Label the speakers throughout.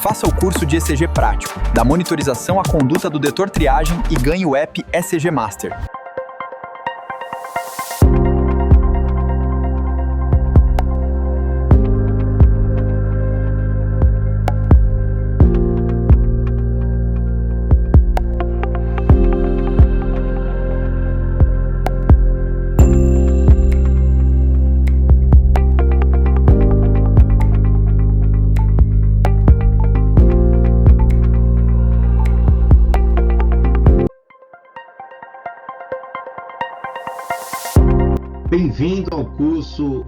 Speaker 1: Faça o curso de ECG prático, da monitorização à conduta do Detor Triagem e ganhe o app ECG Master.
Speaker 2: Bem-vindo ao curso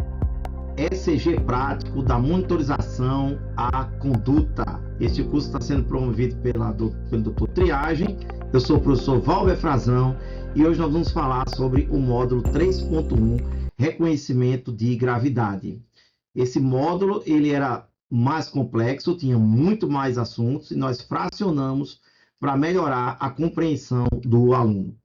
Speaker 2: ECG Prático da Monitorização à Conduta. Este curso está sendo promovido pelo Detor Triagem. Eu sou o professor Valber Frazão e hoje nós vamos falar sobre o módulo 3.1, Reconhecimento de Gravidade. Esse módulo ele era mais complexo, tinha muito mais assuntos e nós fracionamos para melhorar a compreensão do aluno.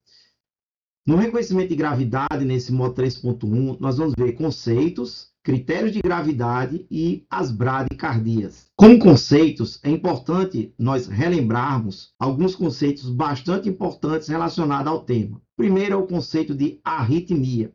Speaker 2: No reconhecimento de gravidade, nesse módulo 3.1, nós vamos ver conceitos, critérios de gravidade e as bradicardias. Como conceitos, é importante nós relembrarmos alguns conceitos bastante importantes relacionados ao tema. Primeiro é o conceito de arritmia.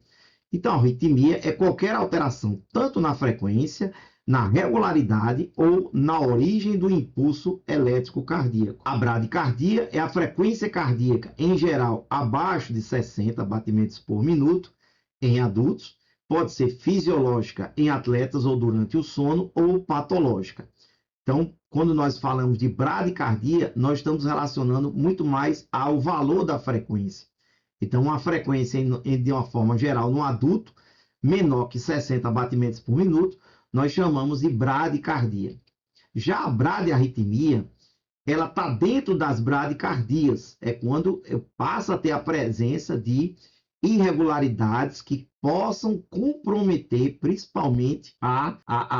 Speaker 2: Então, a arritmia é qualquer alteração, tanto na frequência, na regularidade ou na origem do impulso elétrico cardíaco. A bradicardia é a frequência cardíaca, em geral, abaixo de 60 batimentos por minuto em adultos. Pode ser fisiológica em atletas ou durante o sono ou patológica. Então, quando nós falamos de bradicardia, nós estamos relacionando muito mais ao valor da frequência. Então, uma frequência, de uma forma geral, no adulto, menor que 60 batimentos por minuto, nós chamamos de bradicardia. Já a bradiarritmia, ela está dentro das bradicardias. É quando passa a ter a presença de irregularidades que possam comprometer principalmente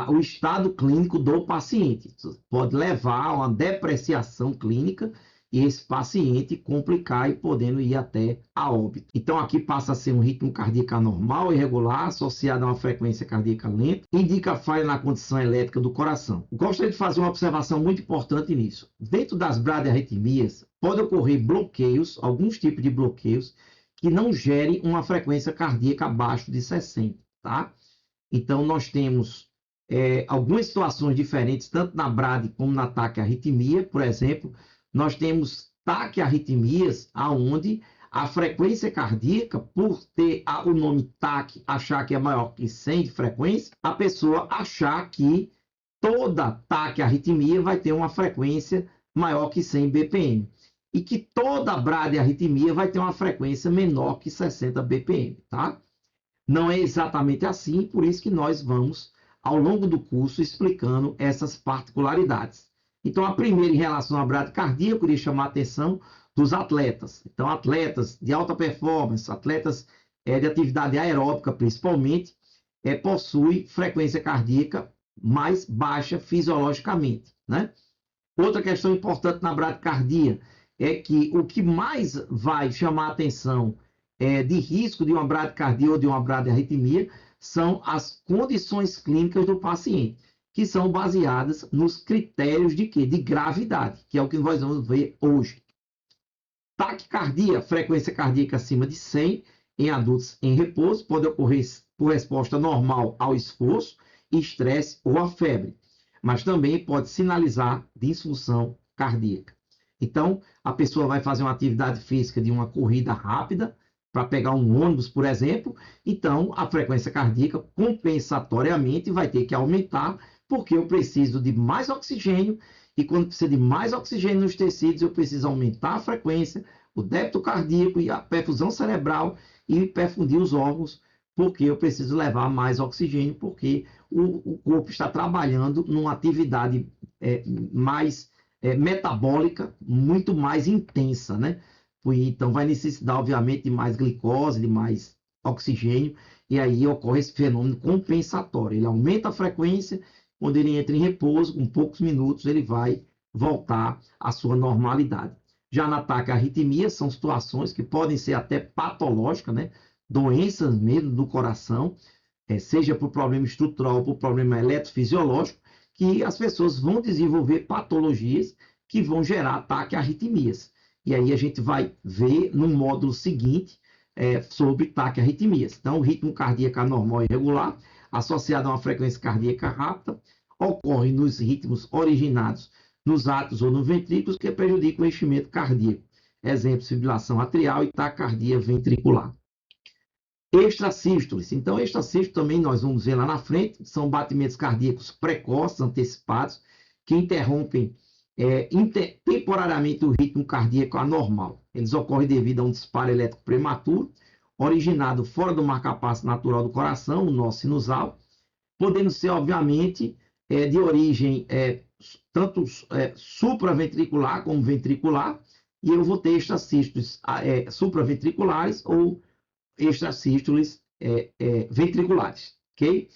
Speaker 2: o estado clínico do paciente. Pode levar a uma depreciação clínica e esse paciente complicar e podendo ir até a óbito. Então aqui passa a ser um ritmo cardíaco anormal, irregular, associado a uma frequência cardíaca lenta, indica falha na condição elétrica do coração. Gostaria de fazer uma observação muito importante nisso. Dentro das bradiarritmias, pode ocorrer bloqueios, alguns tipos de bloqueios, que não gerem uma frequência cardíaca abaixo de 60, tá? Então nós temos algumas situações diferentes, tanto na bradi como na taquiarritmia, por exemplo. Nós temos taquiarritmias onde a frequência cardíaca, por ter o nome TAC, achar que é maior que 100 de frequência, a pessoa achar que toda taquiarritmia vai ter uma frequência maior que 100 BPM. E que toda bradiarritmia vai ter uma frequência menor que 60 BPM, tá? Não é exatamente assim, por isso que nós vamos, ao longo do curso, explicando essas particularidades. Então, a primeira, em relação à bradicardia, eu queria chamar a atenção dos atletas. Então, atletas de alta performance, atletas de atividade aeróbica, principalmente, possuem frequência cardíaca mais baixa fisiologicamente, né? Outra questão importante na bradicardia é que o que mais vai chamar a atenção de risco de uma bradicardia ou de uma bradiarritmia são as condições clínicas do paciente, que são baseadas nos critérios de quê? De gravidade, que é o que nós vamos ver hoje. Taquicardia, frequência cardíaca acima de 100 em adultos em repouso, pode ocorrer por resposta normal ao esforço, estresse ou à febre, mas também pode sinalizar disfunção cardíaca. Então, a pessoa vai fazer uma atividade física de uma corrida rápida, para pegar um ônibus, por exemplo, então a frequência cardíaca compensatoriamente vai ter que aumentar, porque eu preciso de mais oxigênio, e quando precisa de mais oxigênio nos tecidos, eu preciso aumentar a frequência, o débito cardíaco e a perfusão cerebral e perfundir os órgãos, porque eu preciso levar mais oxigênio, porque o corpo está trabalhando numa atividade mais metabólica, muito mais intensa, né? Então vai necessitar, obviamente, de mais glicose, de mais oxigênio, e aí ocorre esse fenômeno compensatório. Ele aumenta a frequência, quando ele entra em repouso, com poucos minutos, ele vai voltar à sua normalidade. Já na taquiarritmia, são situações que podem ser até patológicas, né? Doenças mesmo do coração, seja por problema estrutural ou por problema eletrofisiológico, que as pessoas vão desenvolver patologias que vão gerar ataque a arritmias. E aí a gente vai ver no módulo seguinte sobre ataque a arritmias. Então, o ritmo cardíaco anormal e irregular, associado a uma frequência cardíaca rápida, ocorre nos ritmos originados nos átrios ou nos ventrículos que prejudicam o enchimento cardíaco. Exemplo, fibrilação atrial e taquicardia ventricular. Extrasístoles. Então, extrasístoles também nós vamos ver lá na frente, são batimentos cardíacos precoces, antecipados, que interrompem temporariamente o ritmo cardíaco anormal. Eles ocorrem devido a um disparo elétrico prematuro, originado fora do marcapasso natural do coração, o nó sinusal, podendo ser, obviamente, de origem tanto supraventricular como ventricular, e eu vou ter extrasístoles supraventriculares ou extrasístoles ventriculares, ok?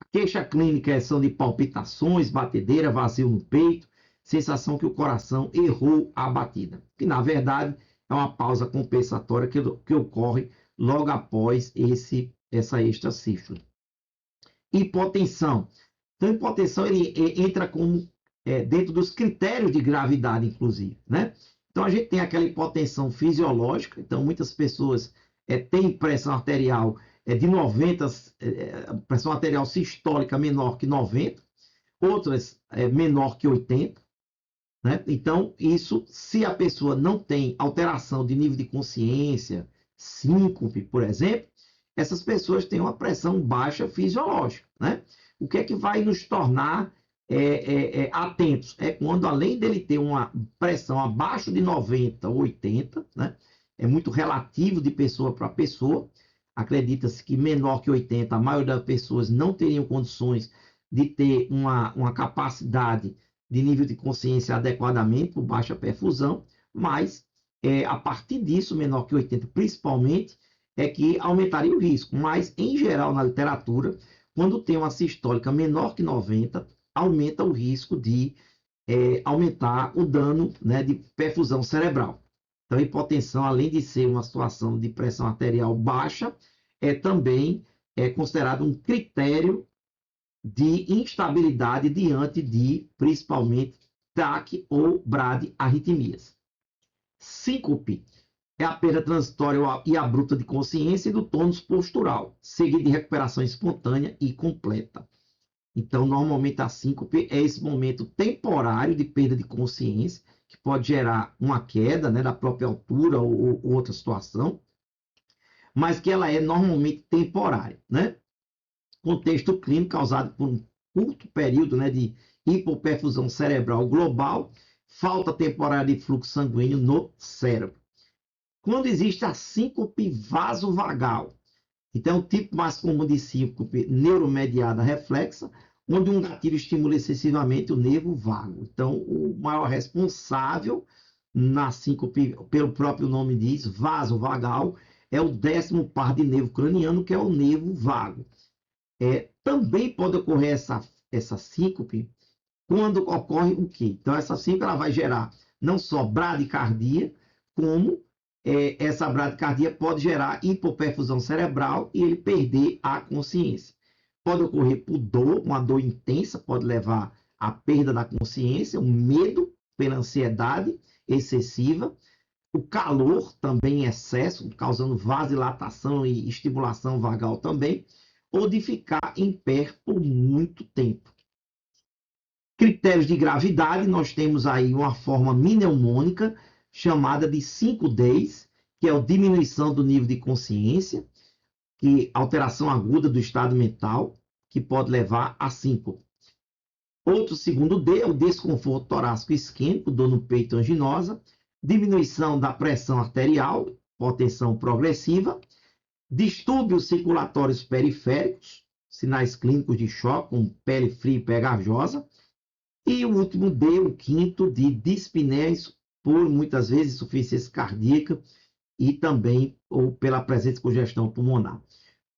Speaker 2: A queixa clínica são de palpitações, batedeira, vazio no peito, sensação que o coração errou a batida, que na verdade é uma pausa compensatória que ocorre logo após essa extrasístole. Hipotensão. Então, hipotensão ele entra como dentro dos critérios de gravidade, inclusive, né? Então, a gente tem aquela hipotensão fisiológica. Então, muitas pessoas têm pressão arterial de 90, pressão arterial sistólica menor que 90, outras menor que 80, né? Então, isso, se a pessoa não tem alteração de nível de consciência, síncope, por exemplo, essas pessoas têm uma pressão baixa fisiológica, né? O que é que vai nos tornar atentos? É quando, além dele ter uma pressão abaixo de 90 ou 80, né? É muito relativo de pessoa para pessoa. Acredita-se que menor que 80, a maioria das pessoas não teriam condições de ter uma capacidade de nível de consciência adequadamente por baixa perfusão, mas a partir disso, menor que 80 principalmente, é que aumentaria o risco. Mas, em geral, na literatura, quando tem uma sistólica menor que 90, aumenta o risco de aumentar o dano, né, de perfusão cerebral. Então, a hipotensão, além de ser uma situação de pressão arterial baixa, também considerado um critério de instabilidade diante de, principalmente, TAC ou bradiarritmias. Síncope é a perda transitória e abrupta de consciência e do tônus postural, seguida de recuperação espontânea e completa. Então, normalmente, a síncope é esse momento temporário de perda de consciência, que pode gerar uma queda, né, da própria altura ou outra situação, mas que ela é normalmente temporária, né? Contexto clínico causado por um curto período, né, de hipoperfusão cerebral global, falta temporária de fluxo sanguíneo no cérebro. Quando existe a síncope vasovagal, então é o tipo mais comum de síncope neuromediada reflexa, onde um gatilho estimula excessivamente o nervo vago. Então, o maior responsável na síncope, pelo próprio nome diz, vasovagal, é o 10º par de nervo craniano, que é o nervo vago. Também pode ocorrer essa síncope quando ocorre o quê? Então, essa síncope ela vai gerar não só bradicardia, como essa bradicardia pode gerar hipoperfusão cerebral e ele perder a consciência. Pode ocorrer por dor, uma dor intensa pode levar à perda da consciência, um medo pela ansiedade excessiva, o calor também em excesso, causando vasodilatação e estimulação vagal também, ou de ficar em pé por muito tempo. Critérios de gravidade, nós temos aí uma forma mnemônica chamada de 5Ds, que é a diminuição do nível de consciência, que alteração aguda do estado mental, que pode levar a síncope. Outro segundo D é o desconforto torácico isquêmico, dor no peito anginosa, diminuição da pressão arterial, hipotensão progressiva, distúrbios circulatórios periféricos, sinais clínicos de choque, como pele fria e pegajosa, e o último D, o quinto, de dispneia por muitas vezes insuficiência cardíaca e também ou pela presença de congestão pulmonar.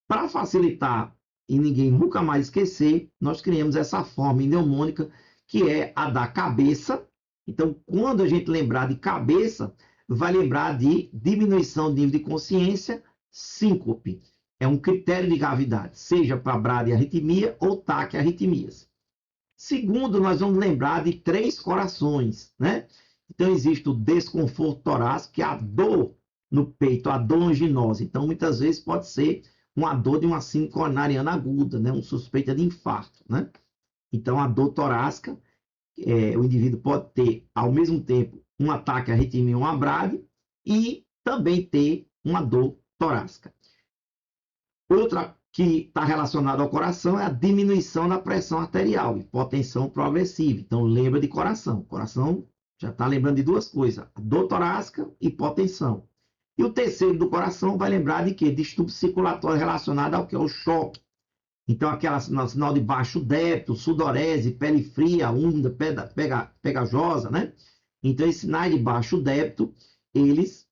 Speaker 2: Para facilitar e ninguém nunca mais esquecer, nós criamos essa forma mnemônica que é a da cabeça. Então, quando a gente lembrar de cabeça, vai lembrar de diminuição de nível de consciência, síncope. É um critério de gravidade, seja para bradiarritmia ou taquiarritmias. Segundo, nós vamos lembrar de 3 corações, né? Então, existe o desconforto torácico, que é a dor no peito, a dor anginosa. Então, muitas vezes pode ser uma dor de uma síndrome coronariana aguda, né? Um suspeita de infarto, né? Então, a dor torácica, o indivíduo pode ter, ao mesmo tempo, um ataque à arritmia, uma brade, e também ter uma dor torácica. Outra que está relacionada ao coração é a diminuição da pressão arterial, hipotensão progressiva. Então, lembra de coração. Coração já está lembrando de 2 coisas: a dor torácica e hipotensão. E o terceiro do coração vai lembrar de quê? Distúrbio circulatório relacionado ao que é o choque. Então, aquela sinal de baixo débito, sudorese, pele fria, úmida, pegajosa, né? Então, esses sinais de baixo débito, eles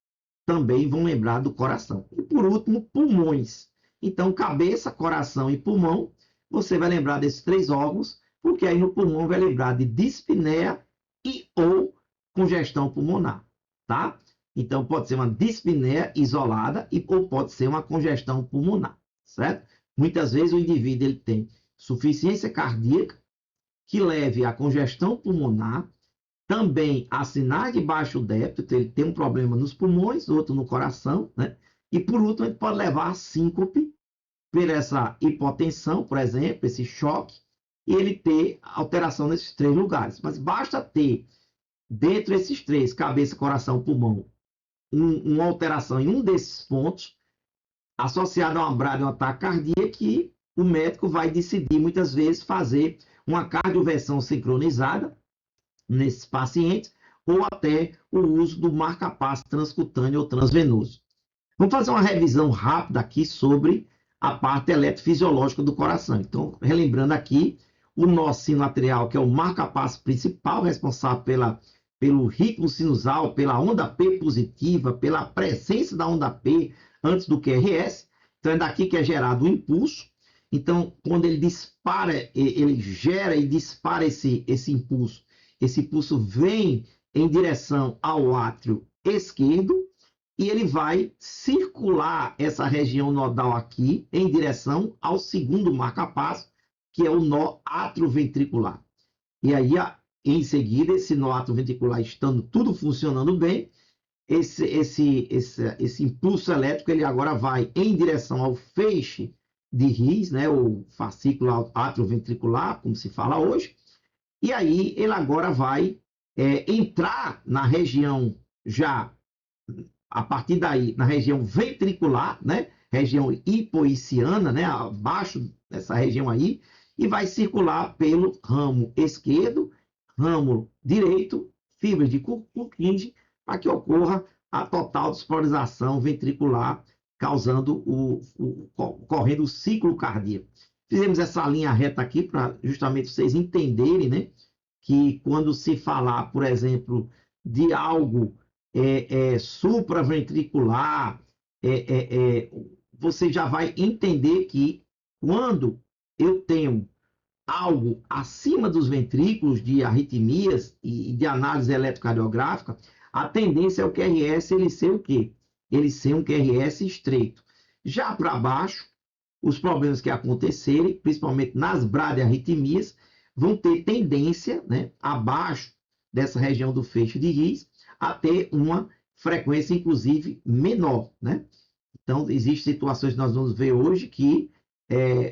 Speaker 2: também vão lembrar do coração. E, por último, pulmões. Então, cabeça, coração e pulmão, você vai lembrar desses 3 órgãos, porque aí no pulmão vai lembrar de dispneia e ou congestão pulmonar, tá? Então, pode ser uma dispneia isolada ou pode ser uma congestão pulmonar, certo? Muitas vezes o indivíduo ele tem insuficiência cardíaca, que leve à congestão pulmonar, também a sinais de baixo débito, então ele tem um problema nos pulmões, outro no coração, né? E por último, ele pode levar a síncope por essa hipotensão, por exemplo, esse choque, e ele ter alteração nesses 3 lugares. Mas basta ter, dentro desses 3, cabeça, coração, pulmão, uma alteração em um desses pontos, associado a uma brade, um ataque cardíaco, que o médico vai decidir, muitas vezes, fazer uma cardioversão sincronizada nesses pacientes, ou até o uso do marca-passo transcutâneo ou transvenoso. Vamos fazer uma revisão rápida aqui sobre a parte eletrofisiológica do coração. Então, relembrando aqui, o nosso sino atrial, que é o marca-passo principal, responsável pelo ritmo sinusal, pela onda P positiva, pela presença da onda P antes do QRS. Então, é daqui que é gerado o impulso. Então, quando ele dispara, ele gera e dispara esse impulso. Esse impulso vem em direção ao átrio esquerdo, e ele vai circular essa região nodal aqui em direção ao segundo marca-passo, que é o nó atrioventricular. E aí, em seguida, esse nó atrioventricular estando tudo funcionando bem, esse impulso elétrico ele agora vai em direção ao feixe de His, né, o fascículo atrioventricular, como se fala hoje, e aí ele agora vai entrar na região já a partir daí, na região ventricular, né? Região hipoiciana, né? Abaixo dessa região aí, e vai circular pelo ramo esquerdo, ramo direito, fibra de Purkinje, para que ocorra a total despolarização ventricular, causando correndo o ciclo cardíaco. Fizemos essa linha reta aqui para justamente vocês entenderem, né? Que quando se falar, por exemplo, de algo supraventricular, você já vai entender que quando eu tenho algo acima dos ventrículos de arritmias e de análise eletrocardiográfica, a tendência é o QRS ele ser o quê? Ele ser um QRS estreito. Já para baixo, os problemas que acontecerem, principalmente nas bradiarritmias, vão ter tendência, né, abaixo dessa região do feixe de His, a ter uma frequência, inclusive, menor, né? Então, existem situações que nós vamos ver hoje que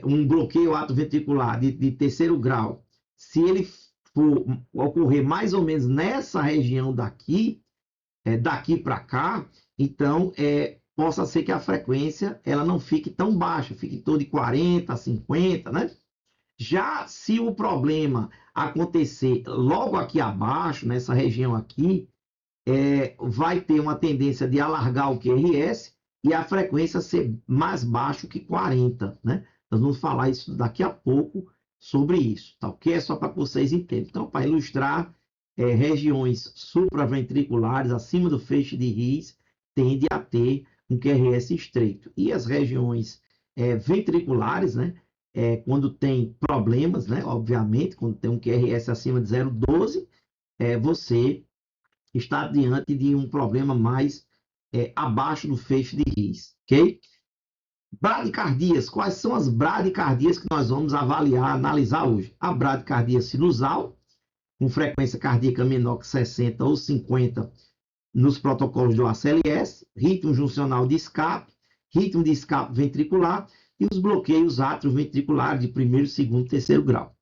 Speaker 2: um bloqueio atrioventricular de terceiro grau, se ele for ocorrer mais ou menos nessa região daqui, daqui para cá, então, possa ser que a frequência ela não fique tão baixa, fique em torno de 40, 50, né? Já se o problema acontecer logo aqui abaixo, nessa região aqui, vai ter uma tendência de alargar o QRS e a frequência ser mais baixo que 40, né? Nós vamos falar isso daqui a pouco sobre isso, tá ok? É só para vocês entenderem. Então, para ilustrar, regiões supraventriculares acima do feixe de His tende a ter um QRS estreito. E as regiões ventriculares, né? Quando tem problemas, né? Obviamente, quando tem um QRS acima de 0,12, você está diante de um problema mais abaixo do feixe de His, ok? Bradicardias. Quais são as bradicardias que nós vamos avaliar, analisar hoje? A bradicardia sinusal, com frequência cardíaca menor que 60 ou 50 nos protocolos do ACLS, ritmo juncional de escape, ritmo de escape ventricular e os bloqueios atrioventriculares de primeiro, segundo e terceiro grau.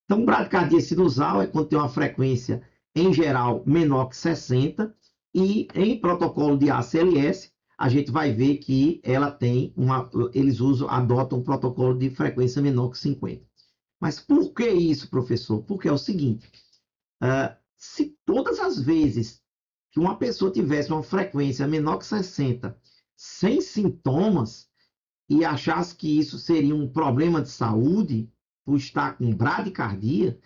Speaker 2: Então, bradicardia sinusal é quando tem uma frequência, em geral, menor que 60 e em protocolo de ACLS, a gente vai ver que ela tem eles adotam um protocolo de frequência menor que 50. Mas por que isso, professor? Porque é o seguinte, se todas as vezes que uma pessoa tivesse uma frequência menor que 60, sem sintomas, e achasse que isso seria um problema de saúde, por estar com bradicardia,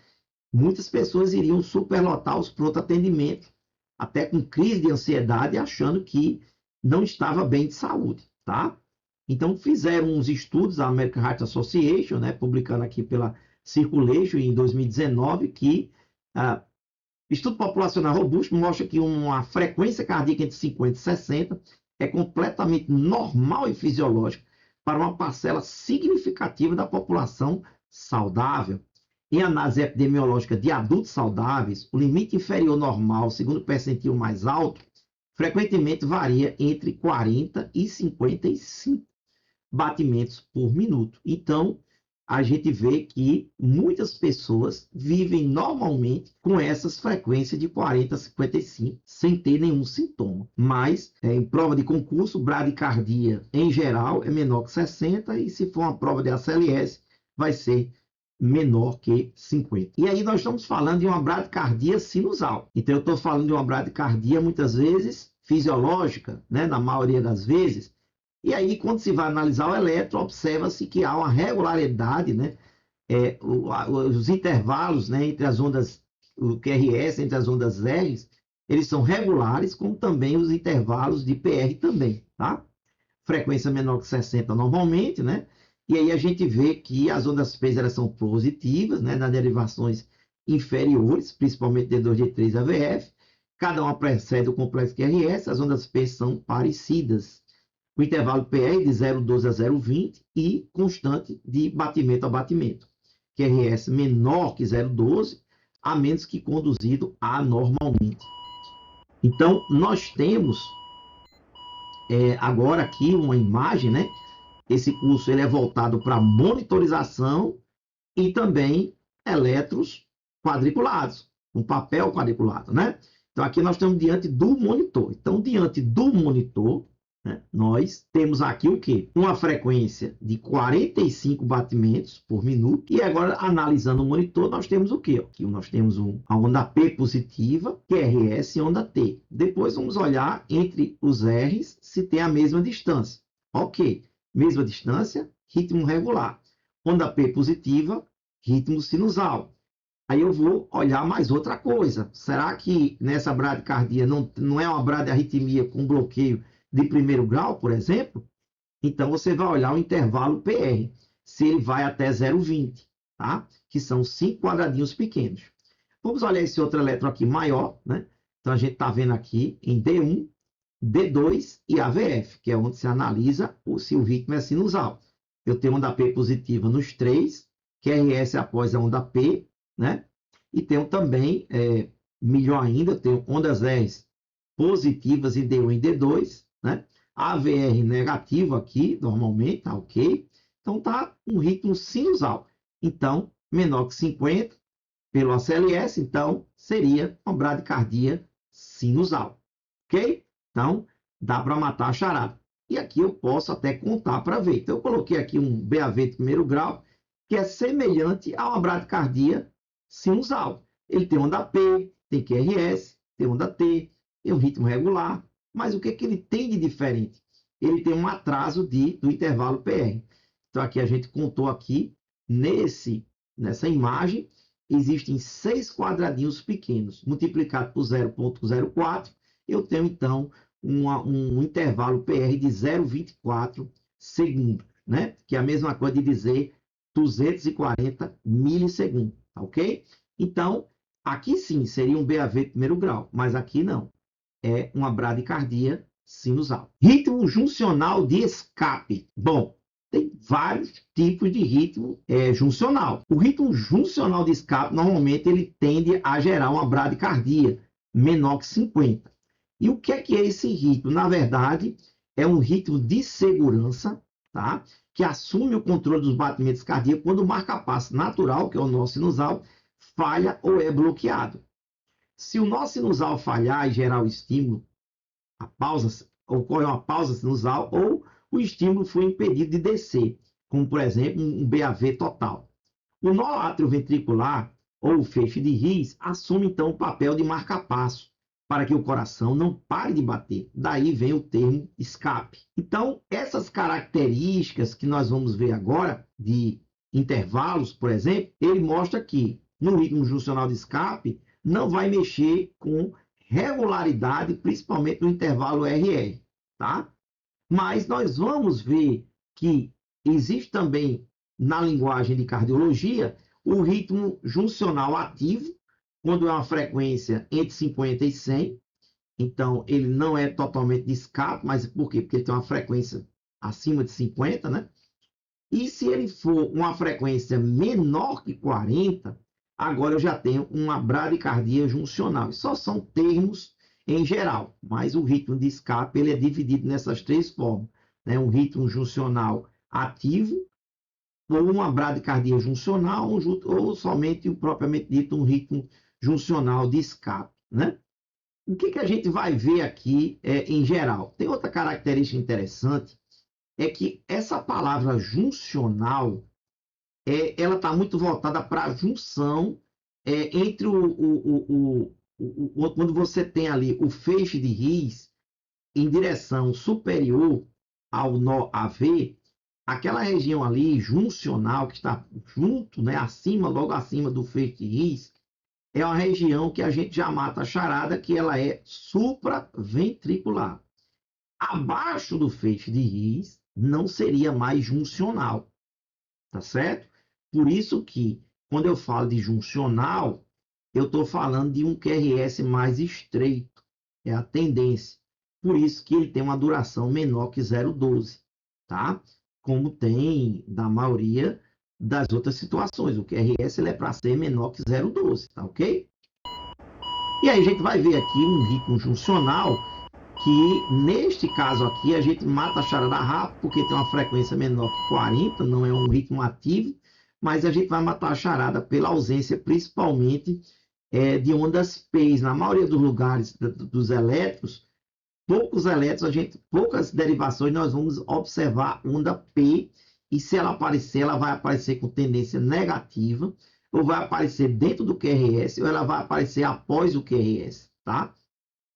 Speaker 2: muitas pessoas iriam superlotar os pronto atendimentos, até com crise de ansiedade, achando que não estava bem de saúde, tá? Então fizeram uns estudos, a American Heart Association, né, publicando aqui pela Circulation em 2019, que estudo populacional robusto mostra que uma frequência cardíaca entre 50 e 60 é completamente normal e fisiológica para uma parcela significativa da população saudável. Em análise epidemiológica de adultos saudáveis, o limite inferior normal, segundo o percentil mais alto, frequentemente varia entre 40 e 55 batimentos por minuto. Então, a gente vê que muitas pessoas vivem normalmente com essas frequências de 40 a 55, sem ter nenhum sintoma. Mas, em prova de concurso, bradicardia, em geral, é menor que 60, e se for uma prova de ACLS, vai ser menor que 50. E aí nós estamos falando de uma bradicardia sinusal. Então, eu estou falando de uma bradicardia, muitas vezes, fisiológica, né, na maioria das vezes. E aí, quando se vai analisar o eletro, observa-se que há uma regularidade, né? Os intervalos, né, entre as ondas, o QRS, entre as ondas R, eles são regulares, como também os intervalos de PR também, tá? Frequência menor que 60 normalmente, né? E aí a gente vê que as ondas P elas são positivas, né, nas derivações inferiores, principalmente D2, D3 e AVF. Cada uma precede o complexo QRS, as ondas P são parecidas. O intervalo PR de 0,12 a 0,20 e constante de batimento a batimento. QRS menor que 0,12, a menos que conduzido anormalmente. Então, nós temos agora aqui uma imagem, né? Esse curso ele é voltado para monitorização e também eletros quadriculados, um papel quadriculado, né? Então, aqui nós estamos diante do monitor. Então, diante do monitor, né, nós temos aqui o quê? Uma frequência de 45 batimentos por minuto. E agora, analisando o monitor, nós temos o quê? Aqui nós temos a onda P positiva, QRS e onda T. Depois vamos olhar entre os R's se tem a mesma distância. Ok, mesma distância, ritmo regular. Onda P positiva, ritmo sinusal. Aí eu vou olhar mais outra coisa. Será que nessa bradicardia não é uma bradiarritmia com bloqueio de primeiro grau, por exemplo? Então você vai olhar o intervalo PR, se ele vai até 0,20, tá? Que são 5 quadradinhos pequenos. Vamos olhar esse outro eletro aqui maior, né? Então a gente está vendo aqui em D1, D2 e AVF, que é onde se analisa se o ritmo é sinusal. Eu tenho onda P positiva nos 3, QRS após a onda P, né? E tenho também, melhor ainda, eu tenho ondas R positivas em D1 e D2, né? AVR negativo aqui, normalmente, tá ok? Então tá um ritmo sinusal. Então, menor que 50 pelo ACLS, então seria uma bradicardia sinusal, ok? Então, dá para matar a charada. E aqui eu posso até contar para ver. Então, eu coloquei aqui um BAV de primeiro grau, que é semelhante a uma bradicardia sinusal. Ele tem onda P, tem QRS, tem onda T, tem um ritmo regular, mas o que ele tem de diferente? Ele tem um atraso do intervalo PR. Então aqui a gente contou aqui, nessa imagem, existem 6 quadradinhos pequenos, multiplicado por 0,04, eu tenho então um intervalo PR de 0,24 segundos, né? Que é a mesma coisa de dizer 240 milissegundos, tá ok? Então, aqui sim seria um BAV de primeiro grau, mas aqui não. É uma bradicardia sinusal. Ritmo juncional de escape. Bom, tem vários tipos de ritmo juncional. O ritmo juncional de escape, normalmente, ele tende a gerar uma bradicardia menor que 50. E o que é esse ritmo? Na verdade, é um ritmo de segurança, tá? Que assume o controle dos batimentos cardíacos quando o marca-passo natural, que é o nó sinusal, falha ou é bloqueado. Se o nó sinusal falhar e gerar o estímulo, ocorre uma pausa sinusal ou o estímulo foi impedido de descer, como por exemplo um BAV total. O nó atrioventricular ou o feixe de His assume então o papel de marca-passo para que o coração não pare de bater. Daí vem o termo escape. Então, essas características que nós vamos ver agora de intervalos, por exemplo, ele mostra que no ritmo juncional de escape não vai mexer com regularidade, principalmente no intervalo RR, tá? Mas nós vamos ver que existe também, na linguagem de cardiologia, o ritmo juncional ativo, quando é uma frequência entre 50 e 100. Então, ele não é totalmente de escape, mas por quê? Porque ele tem uma frequência acima de 50, né? E se ele for uma frequência menor que 40, agora eu já tenho uma bradicardia juncional. Só são termos em geral, mas o ritmo de escape ele é dividido nessas três formas, né? Um ritmo juncional ativo, ou uma bradicardia juncional, ou somente o propriamente dito um ritmo juncional de escape, né? O que a gente vai ver aqui em geral? Tem outra característica interessante, é que essa palavra juncional, ela está muito voltada para a junção entre quando você tem ali o feixe de His em direção superior ao nó AV, aquela região ali juncional que está junto, né, logo acima do feixe de His, é uma região que a gente já mata a charada, que ela é supraventricular. Abaixo do feixe de His não seria mais juncional, tá certo? Por isso que, quando eu falo de juncional, eu estou falando de um QRS mais estreito, é a tendência. Por isso que ele tem uma duração menor que 0,12, tá? Como tem na maioria das outras situações. O QRS ele é para ser menor que 0,12, tá ok? E aí a gente vai ver aqui um ritmo juncional que, neste caso aqui, a gente mata a charada rápido, porque tem uma frequência menor que 40, não é um ritmo ativo, mas a gente vai matar a charada pela ausência, principalmente, de ondas P. Na maioria dos lugares dos elétrons, poucas derivações, nós vamos observar onda P, e se ela aparecer, ela vai aparecer com tendência negativa, ou vai aparecer dentro do QRS, ou ela vai aparecer após o QRS, tá?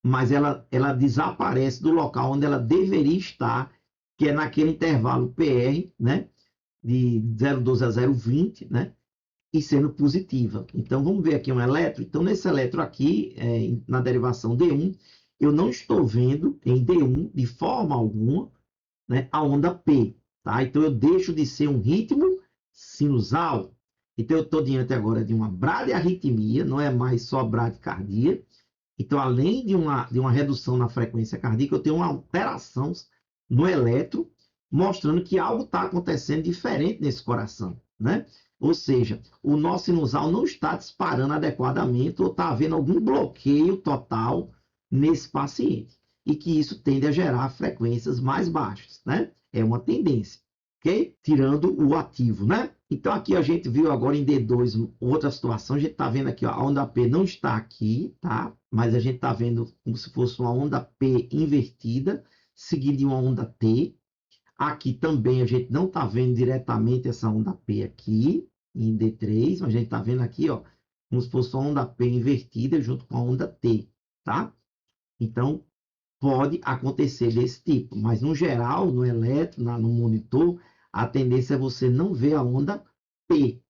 Speaker 2: Mas ela desaparece do local onde ela deveria estar, que é naquele intervalo PR, né? De 0,12 a 0,20, né? E sendo positiva. Então, vamos ver aqui um elétron. Então, nesse elétron aqui, na derivação D1, eu não estou vendo em D1, de forma alguma, né, a onda P. Tá? Então, eu deixo de ser um ritmo sinusal. Então, eu estou diante agora de uma bradiarritmia, não é mais só bradicardia. Então, além de uma redução na frequência cardíaca, eu tenho uma alteração no elétron, mostrando que algo está acontecendo diferente nesse coração, né? Ou seja, o nó sinusal não está disparando adequadamente ou está havendo algum bloqueio total nesse paciente. E que isso tende a gerar frequências mais baixas, né? É uma tendência, ok? Tirando o ativo, né? Então, aqui a gente viu agora em D2 outra situação. A gente está vendo aqui, ó, a onda P não está aqui, tá? Mas a gente está vendo como se fosse uma onda P invertida, seguida de uma onda T. Aqui também a gente não está vendo diretamente essa onda P aqui, em D3, mas a gente está vendo aqui, ó, como se fosse uma onda P invertida junto com a onda T, tá? Então, pode acontecer desse tipo, mas no geral, no eletro, no monitor, a tendência é você não ver a onda P,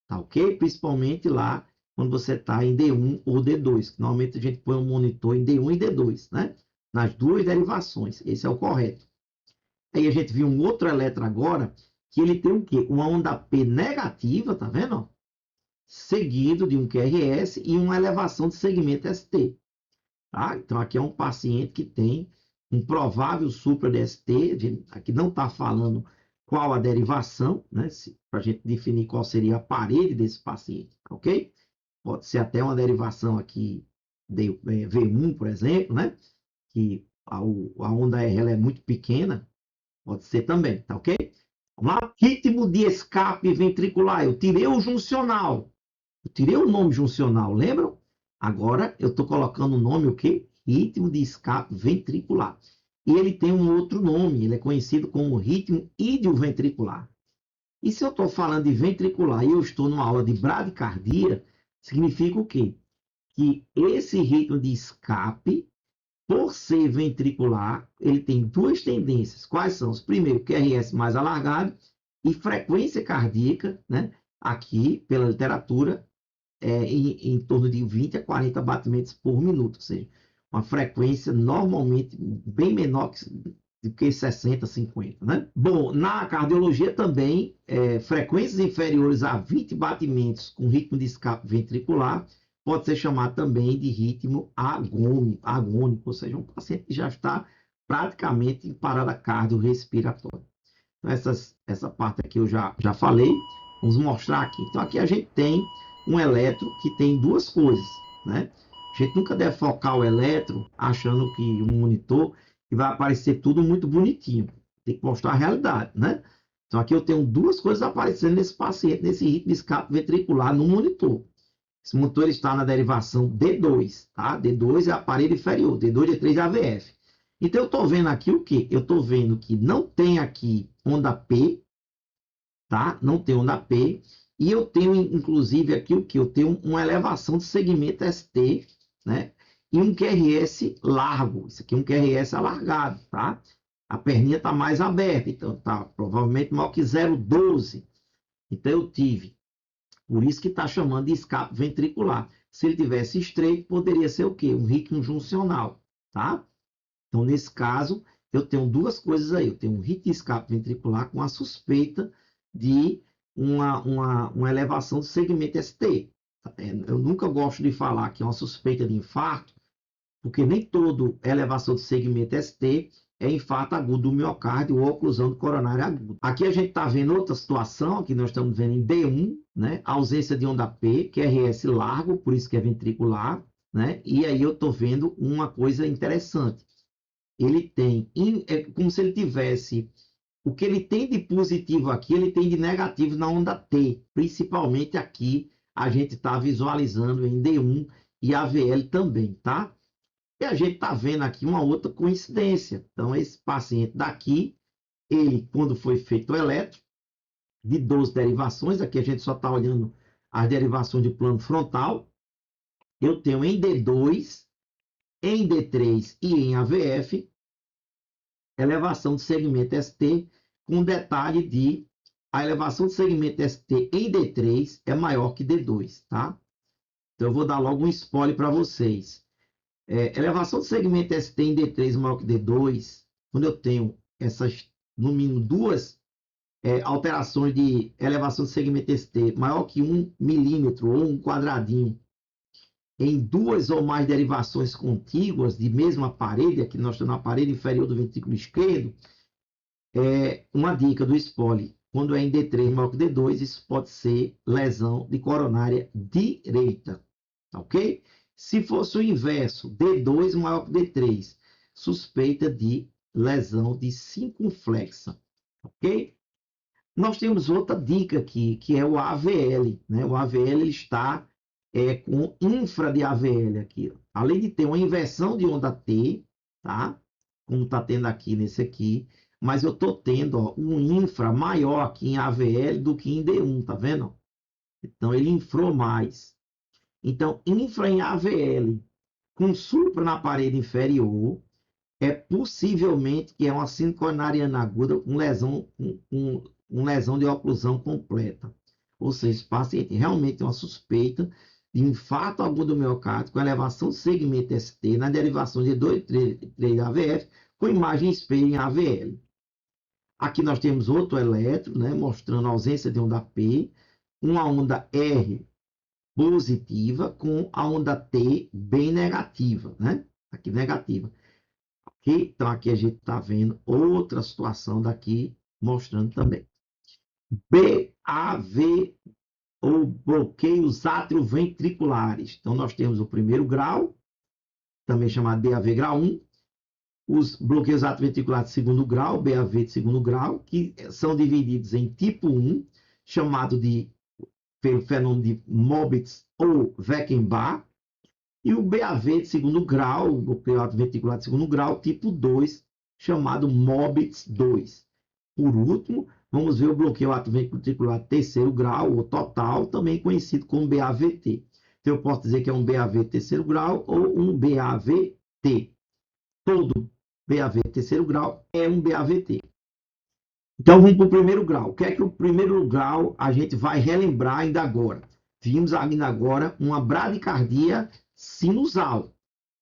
Speaker 2: tá ok? Principalmente lá quando você está em D1 ou D2, que normalmente a gente põe um monitor em D1 e D2, né? Nas duas derivações, esse é o correto. Aí a gente viu um outro eletro agora, que ele tem o quê? Uma onda P negativa, tá vendo? Seguido de um QRS e uma elevação de segmento ST. Tá? Então, aqui é um paciente que tem um provável supra-DST, aqui não está falando qual a derivação, né? Para a gente definir qual seria a parede desse paciente, ok? Pode ser até uma derivação aqui de V1, por exemplo, né? Que a onda R ela é muito pequena, pode ser também, tá ok? Vamos lá, ritmo de escape ventricular. Eu tirei o juncional, eu tirei o nome juncional, lembram? Agora eu estou colocando o nome o quê? Ritmo de escape ventricular. E ele tem um outro nome, ele é conhecido como ritmo idioventricular. E se eu estou falando de ventricular e eu estou numa aula de bradicardia, significa o quê? Que esse ritmo de escape, por ser ventricular, ele tem duas tendências. Quais são? Primeiro, QRS mais alargado e frequência cardíaca, né? Aqui, pela literatura, em torno de 20 a 40 batimentos por minuto, ou seja, uma frequência normalmente bem menor do que 60, 50, né? Bom, na cardiologia também, frequências inferiores a 20 batimentos com ritmo de escape ventricular pode ser chamado também de ritmo agônico, ou seja, um paciente que já está praticamente em parada cardiorrespiratória. Então, essa parte aqui eu já falei. Vamos mostrar aqui. Então, aqui a gente tem um eletro que tem duas coisas, né? A gente nunca deve focar o eletro achando que um monitor que vai aparecer tudo muito bonitinho. Tem que mostrar a realidade, né? Então, aqui eu tenho duas coisas aparecendo nesse paciente, nesse ritmo de escape ventricular no monitor. Esse monitor está na derivação D2, tá? D2 é aparelho inferior, D2, D3 é AVF. Então, eu estou vendo aqui o quê? Eu estou vendo que não tem aqui onda P, tá? Não tem onda P. E eu tenho, inclusive, aqui o que? Eu tenho uma elevação de segmento ST, né? E um QRS largo. Isso aqui é um QRS alargado, tá? A perninha está mais aberta, então tá provavelmente maior que 0,12. Então eu tive. Por isso que está chamando de escape ventricular. Se ele tivesse estreito, poderia ser o quê? Um ritmo juncional, tá? Então, nesse caso, eu tenho duas coisas aí. Eu tenho um ritmo de escape ventricular com a suspeita de uma elevação do segmento ST. Eu nunca gosto de falar que é uma suspeita de infarto, porque nem toda elevação do segmento ST é infarto agudo do miocárdio ou oclusão do coronário agudo. Aqui a gente está vendo outra situação, aqui nós estamos vendo em D1, né? Ausência de onda P, QRS largo, por isso que é ventricular, né? E aí eu estou vendo uma coisa interessante. Ele tem, é como se ele tivesse, o que ele tem de positivo aqui, ele tem de negativo na onda T, principalmente aqui, a gente está visualizando em D1 e AVL também, tá? E a gente está vendo aqui uma outra coincidência. Então, esse paciente daqui, ele, quando foi feito o eletro, de 12 derivações, aqui a gente só está olhando as derivações de plano frontal, eu tenho em D2, em D3 e em AVF, elevação de segmento ST, com detalhe de a elevação de segmento ST em D3 é maior que D2, tá? Então, eu vou dar logo um spoiler para vocês. Elevação de segmento ST em D3 maior que D2, quando eu tenho essas, no mínimo, duas alterações de elevação de segmento ST maior que 1 milímetro ou um quadradinho, em duas ou mais derivações contíguas de mesma parede, aqui nós estamos na parede inferior do ventrículo esquerdo, uma dica do spoiler, quando é em D3 maior que D2, isso pode ser lesão de coronária direita, ok? Se fosse o inverso, D2 maior que D3, suspeita de lesão de circunflexa, ok? Nós temos outra dica aqui, que é o AVL, né? O AVL ele está com infra de AVL aqui, ó. Além de ter uma inversão de onda T, tá? Como está tendo aqui nesse aqui, mas eu estou tendo, ó, um infra maior aqui em AVL do que em D1, tá vendo? Então ele infrou mais. Então, infra em AVL com supra na parede inferior possivelmente que é uma síndrome coronariana aguda com lesão de oclusão completa. Ou seja, esse paciente realmente tem uma suspeita de infarto agudo do miocárdio com elevação do segmento ST na derivação de 2 e 3 AVF com imagem espelho em AVL. Aqui nós temos outro eletro, né, mostrando a ausência de onda P, uma onda R positiva com a onda T bem negativa, né? Aqui negativa. Okay? Então aqui a gente está vendo outra situação daqui mostrando também. BAV, ou bloqueios atrioventriculares. Então, nós temos o primeiro grau, também chamado BAV grau 1, os bloqueios atrioventriculares de segundo grau, BAV de segundo grau, que são divididos em tipo 1, chamado pelo fenômeno de Mobitz ou Weckenbach, e o BAV de segundo grau, o bloqueio atrioventricular de segundo grau, tipo 2, chamado Mobitz 2. Por último, vamos ver o bloqueio atrioventricular de terceiro grau, ou total, também conhecido como BAVT. Então, eu posso dizer que é um BAV terceiro grau ou um BAVT. Todo BAV terceiro grau é um BAVT. Então, vamos para o primeiro grau. O que é que o primeiro grau a gente vai relembrar ainda agora? Vimos ainda agora uma bradicardia sinusal.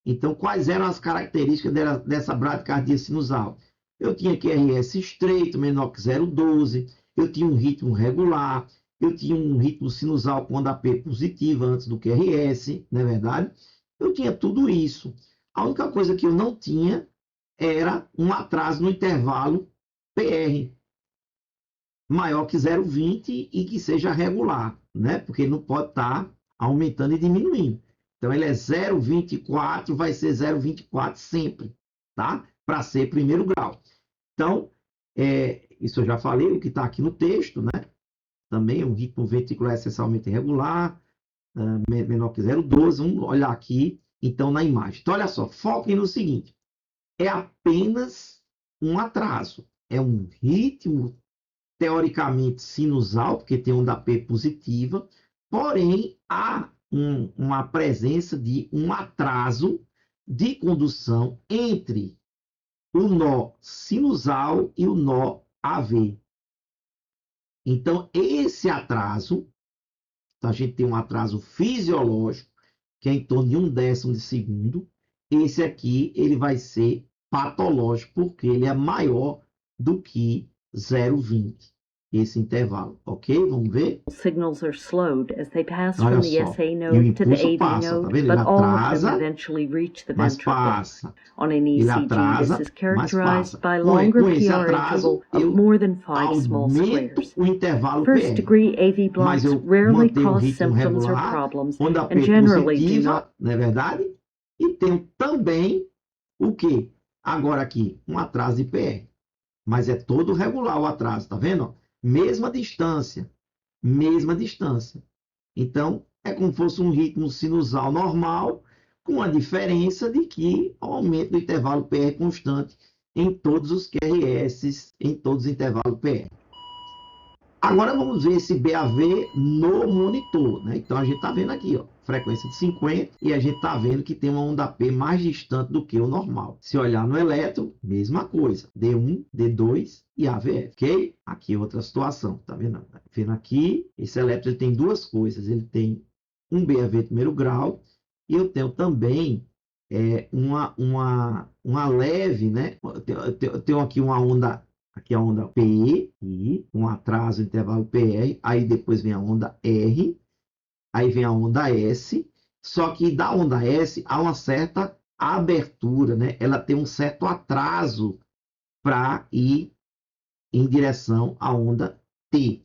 Speaker 2: Então, quais eram as características dessa bradicardia sinusal? Eu tinha QRS estreito, menor que 0,12, eu tinha um ritmo regular, eu tinha um ritmo sinusal com onda P positiva antes do QRS, não é verdade? Eu tinha tudo isso. A única coisa que eu não tinha era um atraso no intervalo PR, maior que 0,20 e que seja regular, né? Porque não pode estar aumentando e diminuindo. Então, ele é 0,24, vai ser 0,24 sempre, tá? Para ser primeiro grau. Então, isso eu já falei, o que está aqui no texto, né? Também um ritmo ventricular essencialmente irregular, menor que 0,12. Vamos olhar aqui, então, na imagem. Então, olha só, foquem no seguinte. É apenas um atraso. É um ritmo teoricamente sinusal, porque tem onda P positiva, porém, há uma presença de um atraso de condução entre o nó sinusal e o nó AV. Então, esse atraso, a gente tem um atraso fisiológico, que é em torno de 1/10 de segundo. Esse aqui, ele vai ser patológico, porque ele é maior do que 0,20. Esse intervalo, ok? Vamos ver?
Speaker 3: Signals are slowed as they pass
Speaker 2: Olha
Speaker 3: from the
Speaker 2: só,
Speaker 3: SA
Speaker 2: e o
Speaker 3: node to the
Speaker 2: impulso
Speaker 3: AV
Speaker 2: passa, tá
Speaker 3: node,
Speaker 2: vendo? Ele
Speaker 3: but all of them
Speaker 2: atrasa,
Speaker 3: eventually reach the
Speaker 2: mas
Speaker 3: ventricle.
Speaker 2: passa.
Speaker 3: On an
Speaker 2: Ele
Speaker 3: ECG,
Speaker 2: atrasa,
Speaker 3: this is
Speaker 2: mas
Speaker 3: characterized
Speaker 2: passa.
Speaker 3: by
Speaker 2: Com
Speaker 3: longer
Speaker 2: esse
Speaker 3: PR
Speaker 2: atraso,
Speaker 3: interval of
Speaker 2: eu
Speaker 3: more than 5 small
Speaker 2: aumento
Speaker 3: squares.
Speaker 2: o intervalo
Speaker 3: First
Speaker 2: PR.
Speaker 3: degree AV
Speaker 2: Mas
Speaker 3: blocks
Speaker 2: eu
Speaker 3: rarely
Speaker 2: mantenho o
Speaker 3: cause
Speaker 2: ritmo
Speaker 3: symptoms or
Speaker 2: regular,
Speaker 3: problems
Speaker 2: onda
Speaker 3: and
Speaker 2: P
Speaker 3: generally do
Speaker 2: positiva,
Speaker 3: not.
Speaker 2: não é verdade? E tenho também o quê? Agora aqui, um atraso de PR. Mas é todo regular o atraso, tá vendo? Mesma distância. Mesma distância. Então, é como se fosse um ritmo sinusal normal, com a diferença de que o aumento do intervalo PR é constante em todos os QRS, em todos os intervalos PR. Agora vamos ver esse BAV no monitor, né? Então a gente está vendo aqui, ó, frequência de 50, e a gente está vendo que tem uma onda P mais distante do que o normal. Se olhar no eletro, mesma coisa, D1, D2 e AVF, ok? Aqui outra situação, tá vendo? Tá vendo aqui, esse eletro ele tem duas coisas, ele tem um BAV primeiro grau, e eu tenho também uma leve, né? Eu tenho aqui uma onda. Aqui a onda P, e um atraso, intervalo PR, aí depois vem a onda R, aí vem a onda S, só que da onda S há uma certa abertura, né? Ela tem um certo atraso para ir em direção à onda T.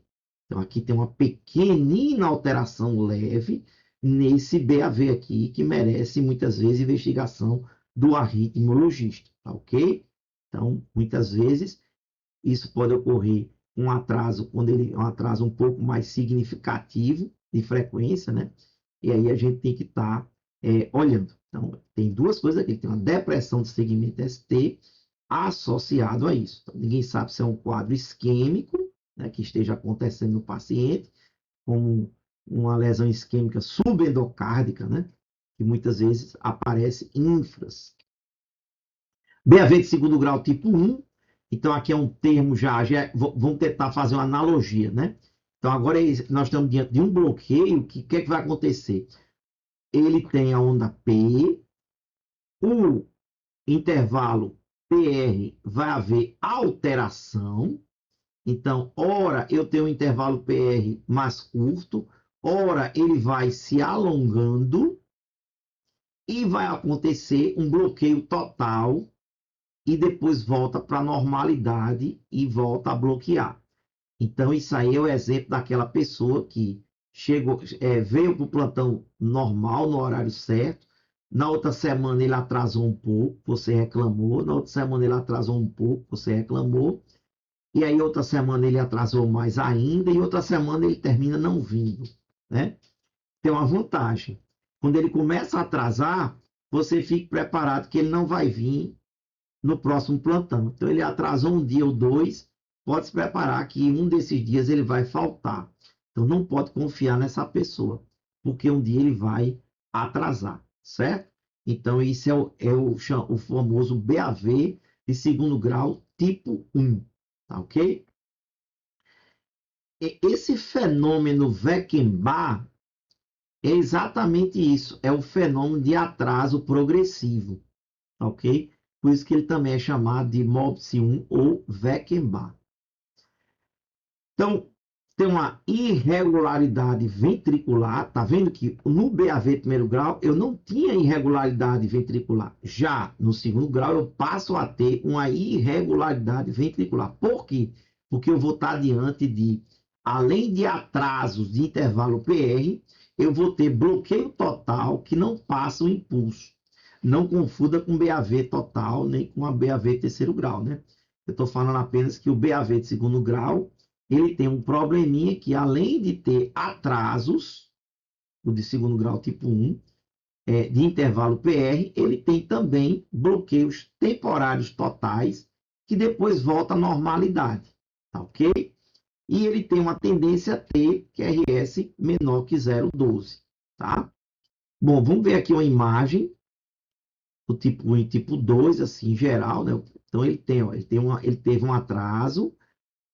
Speaker 2: Então aqui tem uma pequenina alteração leve nesse BAV aqui, que merece muitas vezes investigação do arritmologista, tá ok? Então, muitas vezes isso pode ocorrer um atraso, quando ele é um atraso um pouco mais significativo de frequência, né? E aí a gente tem que estar olhando. Então, tem duas coisas aqui. Tem uma depressão de segmento ST associado a isso. Então, ninguém sabe se é um quadro isquêmico, né, que esteja acontecendo no paciente, como uma lesão isquêmica subendocárdica, né? Que muitas vezes aparece infras. BAV de segundo grau tipo 1. Então, aqui é um termo vamos tentar fazer uma analogia, né? Então, agora nós estamos diante de um bloqueio, o que é que vai acontecer? Ele tem a onda P, o intervalo PR vai haver alteração. Então, ora eu tenho um intervalo PR mais curto, ora ele vai se alongando e vai acontecer um bloqueio total e depois volta para a normalidade e volta a bloquear. Então, isso aí é o exemplo daquela pessoa que chegou, veio para o plantão normal, no horário certo. Na outra semana ele atrasou um pouco, você reclamou. Na outra semana ele atrasou um pouco, você reclamou. E aí outra semana ele atrasou mais ainda. E outra semana ele termina não vindo, né? Tem uma vantagem. Quando ele começa a atrasar, você fique preparado que ele não vai vir no próximo plantão. Então ele atrasou um dia ou dois, pode se preparar que um desses dias ele vai faltar. Então não pode confiar nessa pessoa, porque um dia ele vai atrasar, certo? Então isso o famoso BAV de segundo grau tipo 1, tá ok? Esse fenômeno Weckenbach é exatamente isso, é o fenômeno de atraso progressivo, tá ok? Por isso que ele também é chamado de MOPS 1 ou Weckenbach. Então, tem uma irregularidade ventricular. Tá vendo que no BAV primeiro grau eu não tinha irregularidade ventricular. Já no segundo grau eu passo a ter uma irregularidade ventricular. Por quê? Porque eu vou estar diante de, além de atrasos de intervalo PR, eu vou ter bloqueio total que não passa o impulso. Não confunda com BAV total, nem com a BAV terceiro grau, né? Eu estou falando apenas que o BAV de segundo grau, ele tem um probleminha que, além de ter atrasos, o de segundo grau tipo 1, de intervalo PR, ele tem também bloqueios temporários totais, que depois volta à normalidade, tá ok? E ele tem uma tendência a ter QRS menor que 0,12, tá? Bom, vamos ver aqui uma imagem do tipo 1 e tipo 2, assim, em geral, né? Então ele teve um atraso,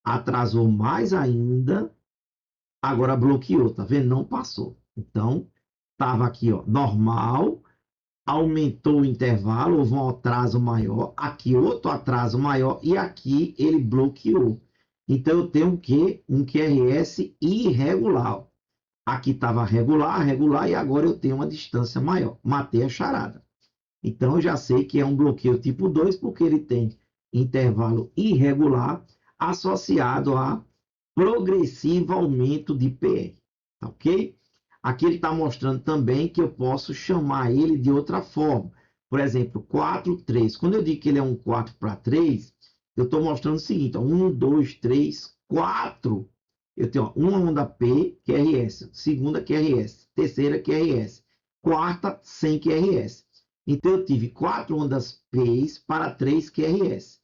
Speaker 2: atrasou mais ainda, agora bloqueou, tá vendo? Não passou. Então, estava aqui, ó, normal, aumentou o intervalo, houve um atraso maior, aqui outro atraso maior, e aqui ele bloqueou. Então, eu tenho o quê? Um QRS irregular. Aqui estava regular, regular, e agora eu tenho uma distância maior. Matei a charada. Então, eu já sei que é um bloqueio tipo 2, porque ele tem intervalo irregular associado a progressivo aumento de PR, tá ok? Aqui ele está mostrando também que eu posso chamar ele de outra forma. Por exemplo, 4, 3. Quando eu digo que ele é um 4 para 3, eu estou mostrando o seguinte, ó, 1, 2, 3, 4. Eu tenho ó, uma onda P, QRS, segunda QRS, terceira QRS, quarta sem QRS. Então, eu tive 4 ondas P para 3 QRS.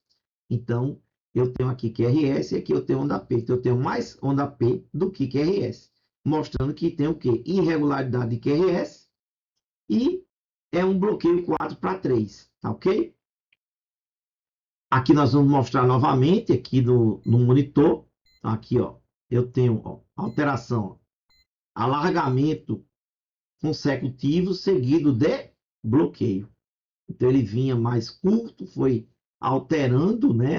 Speaker 2: Então, eu tenho aqui QRS e aqui eu tenho onda P. Então, eu tenho mais onda P do que QRS. Mostrando que tem o quê? Irregularidade de QRS e é um bloqueio 4 para 3. Tá ok? Aqui nós vamos mostrar novamente, aqui no monitor. Aqui, ó, eu tenho ó, alteração, alargamento consecutivo seguido de bloqueio. Então ele vinha mais curto, foi alterando, né,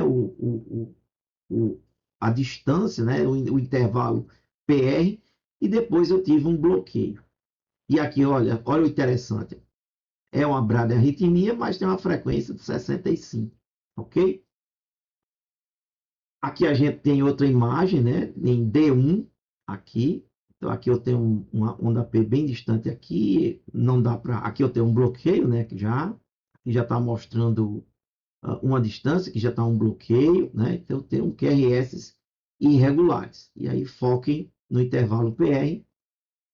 Speaker 2: a distância, né, o intervalo PR, e depois eu tive um bloqueio. E aqui, olha o interessante. É uma bradiarritmia, mas tem uma frequência de 65, ok? Aqui a gente tem outra imagem, né, em D1, aqui. Então aqui eu tenho uma onda P bem distante aqui, não dá para... Aqui eu tenho um bloqueio, né, que já está mostrando uma distância, que já está um bloqueio, né? Então tem um QRS irregulares. E aí foquem no intervalo PR,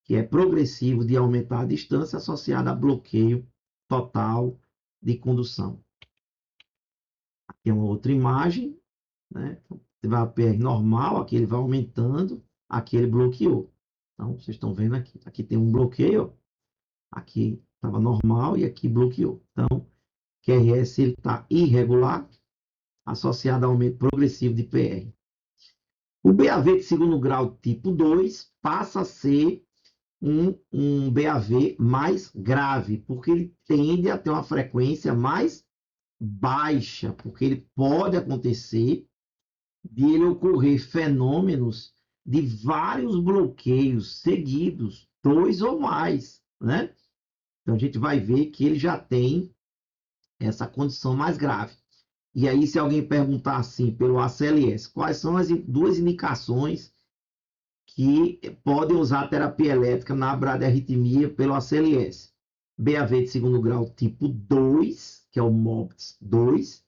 Speaker 2: que é progressivo de aumentar a distância associada a bloqueio total de condução. Aqui é uma outra imagem, né? Você vai a PR normal, aqui ele vai aumentando, aqui ele bloqueou. Então, vocês estão vendo aqui. Aqui tem um bloqueio, aqui estava normal e aqui bloqueou. Então, QRS está irregular, associado a aumento progressivo de PR. O BAV de segundo grau tipo 2 passa a ser um BAV mais grave, porque ele tende a ter uma frequência mais baixa, porque ele pode acontecer de ele ocorrer fenômenos de vários bloqueios seguidos, 2 ou mais, né? Então a gente vai ver que ele já tem essa condição mais grave. E aí, se alguém perguntar assim, pelo ACLS, quais são as duas indicações que podem usar a terapia elétrica na bradiarritmia pelo ACLS? BAV de segundo grau tipo 2, que é o MOPS 2,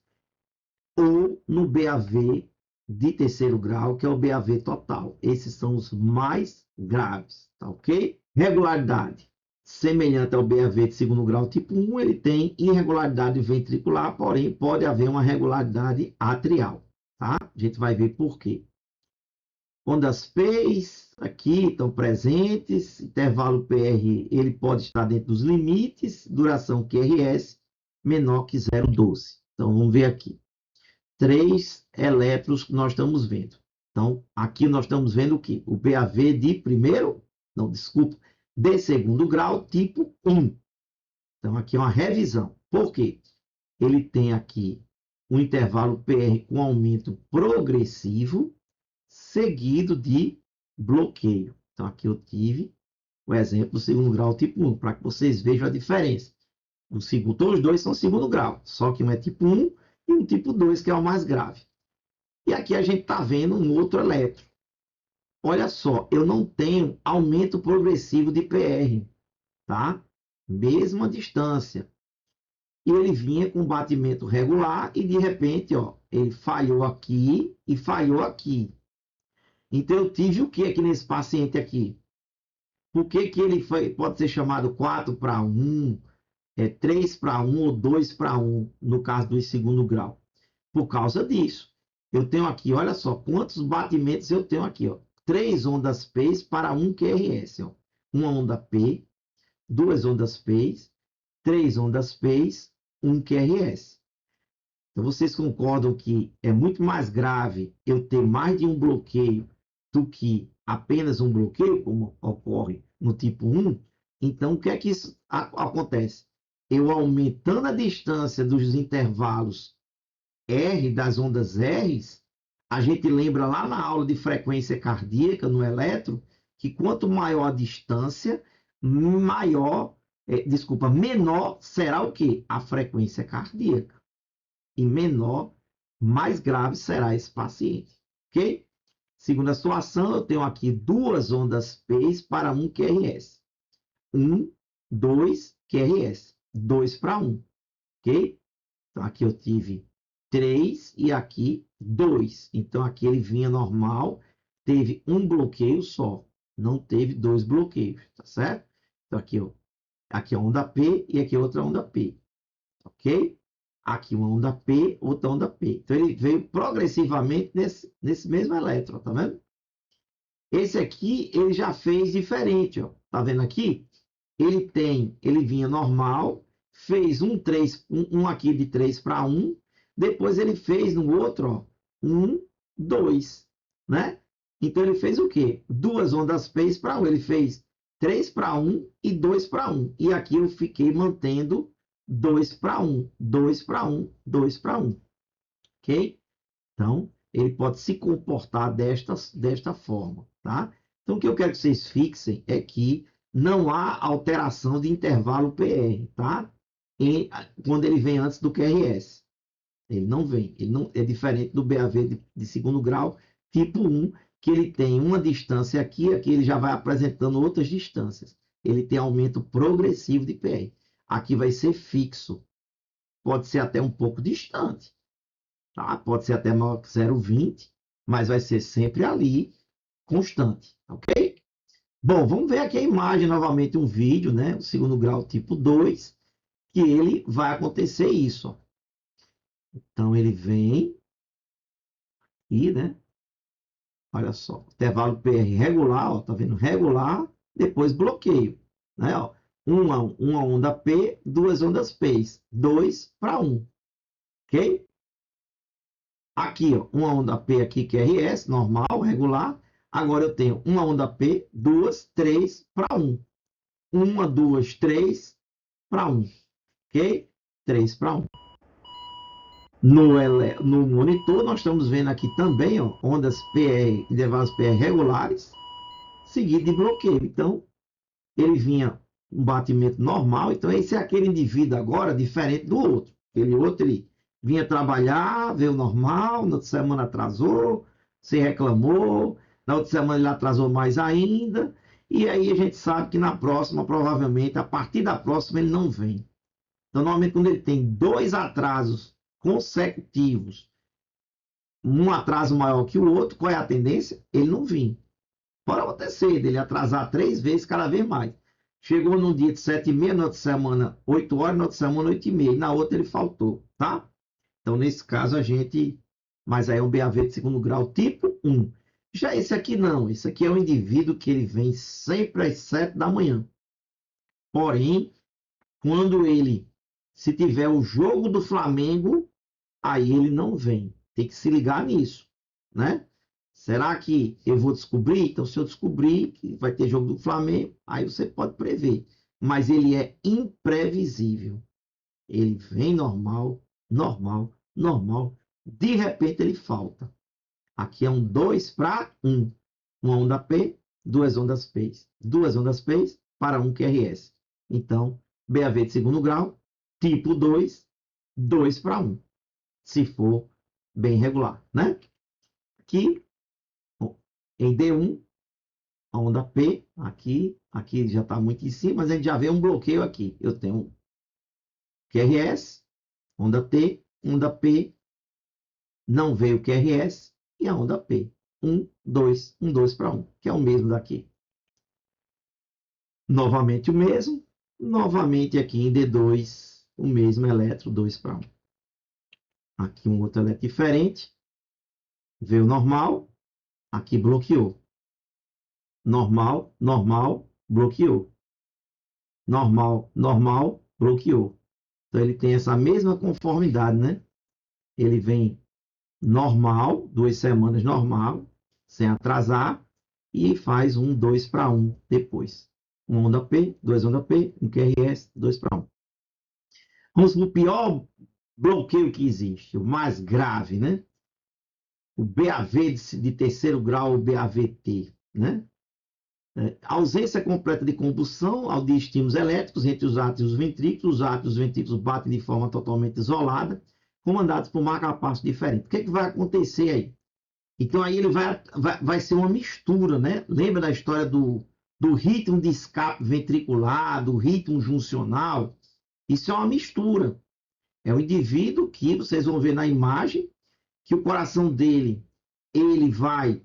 Speaker 2: ou no BAV de terceiro grau, que é o BAV total. Esses são os mais graves, tá ok? Regularidade. Semelhante ao BAV de segundo grau tipo 1, ele tem irregularidade ventricular, porém pode haver uma regularidade atrial, tá? A gente vai ver por quê. Ondas PEIs aqui estão presentes, intervalo PR ele pode estar dentro dos limites, duração QRS menor que 0,12. Então vamos ver aqui. 3 elétrons que nós estamos vendo. Então aqui nós estamos vendo o quê? O BAV de primeiro, não, desculpa, de segundo grau tipo 1. Então aqui é uma revisão. Por quê? Ele tem aqui um intervalo PR com aumento progressivo, seguido de bloqueio. Então, aqui eu tive o exemplo do segundo grau tipo 1, para que vocês vejam a diferença. O segundo, os dois são segundo grau, só que um é tipo 1 e um tipo 2, que é o mais grave. E aqui a gente está vendo um outro elétron. Olha só, eu não tenho aumento progressivo de PR, tá? Mesma distância. E ele vinha com batimento regular e, de repente, ó, ele falhou aqui e falhou aqui. Então, eu tive o que aqui nesse paciente aqui? Por que que ele pode ser chamado 4:1, 3:1 ou 2:1, no caso do segundo grau? Por causa disso. Eu tenho aqui, olha só, quantos batimentos eu tenho aqui, ó. 3 ondas P para 1 QRS, ó. Uma onda P, 2 ondas P, 3 ondas P, 1 QRS. Então, vocês concordam que é muito mais grave eu ter mais de um bloqueio do que apenas um bloqueio, como ocorre no tipo 1? Então, o que é que isso acontece? Eu aumentando a distância dos intervalos R, das ondas R, a gente lembra lá na aula de frequência cardíaca, no eletro, que quanto maior a distância, menor será o quê? A frequência cardíaca. E menor, mais grave será esse paciente, ok? Segunda situação, eu tenho aqui 2 ondas P para 1 QRS. 1, 2 QRS. 2:1, ok? Então, aqui eu tive 3 e aqui 2. Então, aqui ele vinha normal, teve um bloqueio só. Não teve 2 bloqueios, tá certo? Então, aqui é onda P e aqui é outra onda P, ok? Aqui uma onda P, outra onda P. Então, ele veio progressivamente nesse mesmo elétron, tá vendo? Esse aqui, ele já fez diferente, ó. Tá vendo aqui? Ele vinha normal, fez um aqui de 3:1, depois ele fez no outro, ó, 1, 2, né? Então, ele fez o quê? 2 ondas P para 1. Ele fez 3:1 e 2:1. E aqui eu fiquei mantendo 2:1, 2:1, 2:1, ok? Então, ele pode se comportar desta forma, tá? Então, o que eu quero que vocês fixem é que não há alteração de intervalo PR, tá? Quando ele vem antes do QRS. Ele não vem, ele não é diferente do BAV de segundo grau, tipo 1, que ele tem uma distância aqui ele já vai apresentando outras distâncias. Ele tem aumento progressivo de PR. Aqui vai ser fixo. Pode ser até um pouco distante, tá? Pode ser até maior que 0,20, mas vai ser sempre ali, constante, ok? Bom, vamos ver aqui a imagem novamente, um vídeo, né? O segundo grau tipo 2, que ele vai acontecer isso, ó. Então, ele vem e, né? Olha só, intervalo PR regular, ó, tá vendo? Regular, depois bloqueio, né? Ó, uma onda P, 2 ondas P, 2:1, ok? Aqui, ó, uma onda P aqui, QRS, normal, regular. Agora eu tenho uma onda P, 2, 3:1. 1, 2, 3:1, ok? 3:1. No monitor, nós estamos vendo aqui também, ó, ondas PR, intervalos PR regulares, seguido de bloqueio. Então, ele vinha um batimento normal. Então, esse é aquele indivíduo agora diferente do outro. Aquele outro, vinha trabalhar, veio normal, na outra semana atrasou, você reclamou, na outra semana ele atrasou mais ainda, e aí a gente sabe que na próxima, provavelmente, a partir da próxima ele não vem. Então, normalmente, quando ele tem 2 atrasos consecutivos, um atraso maior que o outro, qual é a tendência? Ele não vir. Pode acontecer dele atrasar 3 vezes, cada vez mais. Chegou num dia de 7h30, na outra semana 8 horas, na outra semana 8h30, e na outra ele faltou, tá? Então, nesse caso, a gente... Mas aí é um BAV de segundo grau tipo 1. Já esse aqui não. Esse aqui é um indivíduo que ele vem sempre às 7 da manhã. Porém, quando ele... Se tiver o jogo do Flamengo, aí ele não vem. Tem que se ligar nisso, né? Será que eu vou descobrir? Então, se eu descobrir que vai ter jogo do Flamengo, aí você pode prever. Mas ele é imprevisível. Ele vem normal, normal, normal. De repente ele falta. Aqui é um 2 para 1. Uma onda P, 2 ondas P. 2 ondas P para 1 QRS. Então, BAV de segundo grau, tipo 2, 2 para 1. Se for bem regular, né? Aqui, em D1, a onda P, aqui já está muito em cima, mas a gente já vê um bloqueio aqui. Eu tenho QRS, onda T, onda P, não veio QRS e a onda P. 1, 2, 1, 2 para 1, que é o mesmo daqui. Novamente o mesmo, novamente aqui em D2, o mesmo elétron, 2 para 1. Aqui um outro elétron diferente, veio normal, aqui bloqueou. Normal, normal, bloqueou. Normal, normal, bloqueou. Então ele tem essa mesma conformidade, né? Ele vem normal, 2 semanas normal, sem atrasar, e faz 1, 2 para 1 depois. 1 onda P, 2 onda P, 1 QRS, 2 para 1. Vamos para o pior bloqueio que existe, o mais grave, né? O BAV de terceiro grau, o BAVT, né? Ausência completa de combustão ao de estímulos elétricos entre os átomos e os ventrículos. Os átomos e os ventrículos batem de forma totalmente isolada, comandados por marca-passo diferente. O que, é que vai acontecer aí? Então aí ele vai ser uma mistura, né? Lembra da história do ritmo de escape ventricular, do ritmo juncional? Isso é uma mistura. É um indivíduo que vocês vão ver na imagem que o coração dele ele vai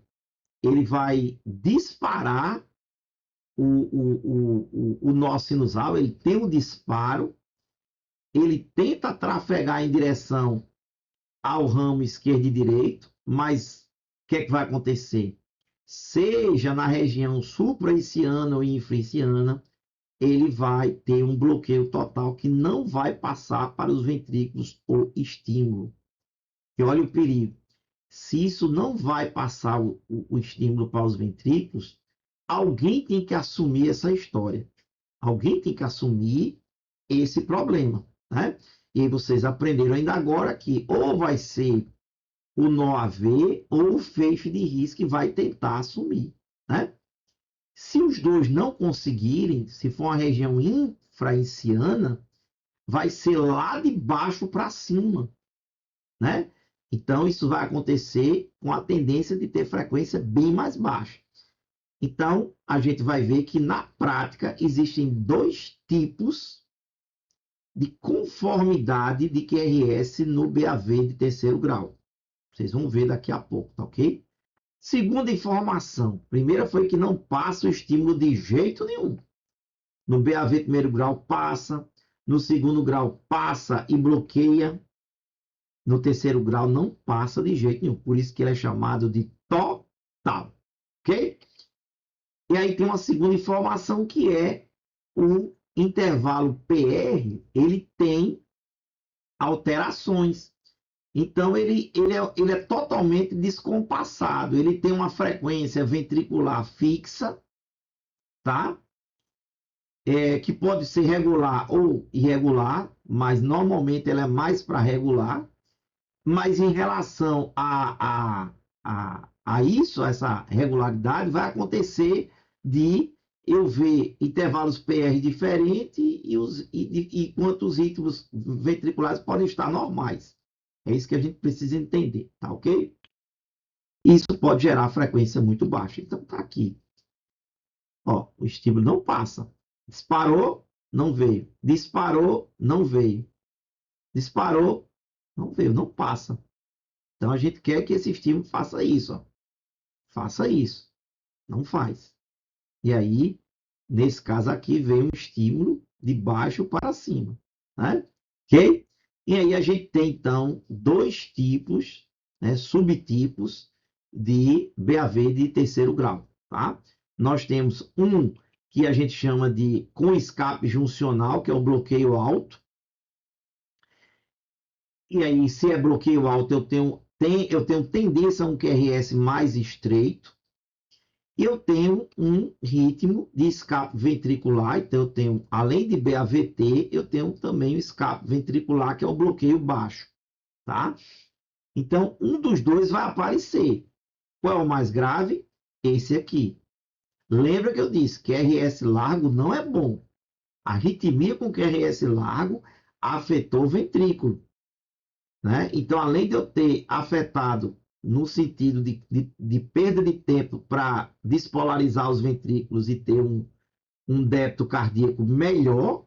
Speaker 2: disparar o nó sinusal, ele tem um disparo, ele tenta trafegar em direção ao ramo esquerdo e direito, mas o que é que vai acontecer? Seja na região supraiciana ou infraiciana, ele vai ter um bloqueio total que não vai passar para os ventrículos o estímulo. E olha o perigo. Se isso não vai passar o estímulo para os ventrículos, alguém tem que assumir essa história. Alguém tem que assumir esse problema, né? E aí vocês aprenderam ainda agora que ou vai ser o nó AV ou o feixe de risco que vai tentar assumir, né? Se os dois não conseguirem, se for uma região infraiciana, vai ser lá de baixo para cima, né? Então, isso vai acontecer com a tendência de ter frequência bem mais baixa. Então, a gente vai ver que, na prática, existem 2 tipos de conformidade de QRS no BAV de terceiro grau. Vocês vão ver daqui a pouco, tá ok? Segunda informação. Primeira foi que não passa o estímulo de jeito nenhum. No BAV primeiro grau passa, no segundo grau passa e bloqueia. No terceiro grau não passa de jeito nenhum. Por isso que ele é chamado de total. Ok? E aí tem uma segunda informação que é o intervalo PR, ele tem alterações. Então ele é totalmente descompassado. Ele tem uma frequência ventricular fixa, tá? Que pode ser regular ou irregular, mas normalmente ela é mais para regular. Mas em relação a isso, a essa regularidade, vai acontecer de eu ver intervalos PR diferentes e quantos ritmos ventriculares podem estar normais. É isso que a gente precisa entender, tá ok? Isso pode gerar frequência muito baixa. Então tá aqui. Ó, o estímulo não passa. Disparou, não veio. Disparou, não veio. Disparou, não veio, não passa. Então a gente quer que esse estímulo faça isso, ó. Faça isso. Não faz. E aí, nesse caso aqui, vem um estímulo de baixo para cima, né? Ok? E aí a gente tem, então, dois tipos, né, subtipos de BAV de terceiro grau, tá? Nós temos um que a gente chama de com escape juncional, que é o bloqueio alto. E aí, se é bloqueio alto, eu tenho tendência a um QRS mais estreito. E eu tenho um ritmo de escape ventricular, então eu tenho, além de BAVT, eu tenho também o escape ventricular, que é o bloqueio baixo, tá? Então, um dos dois vai aparecer. Qual é o mais grave? Esse aqui. Lembra que eu disse que QRS largo não é bom. A arritmia com QRS largo afetou o ventrículo, né? Então, além de eu ter afetado no sentido de perda de tempo para despolarizar os ventrículos e ter um débito cardíaco melhor,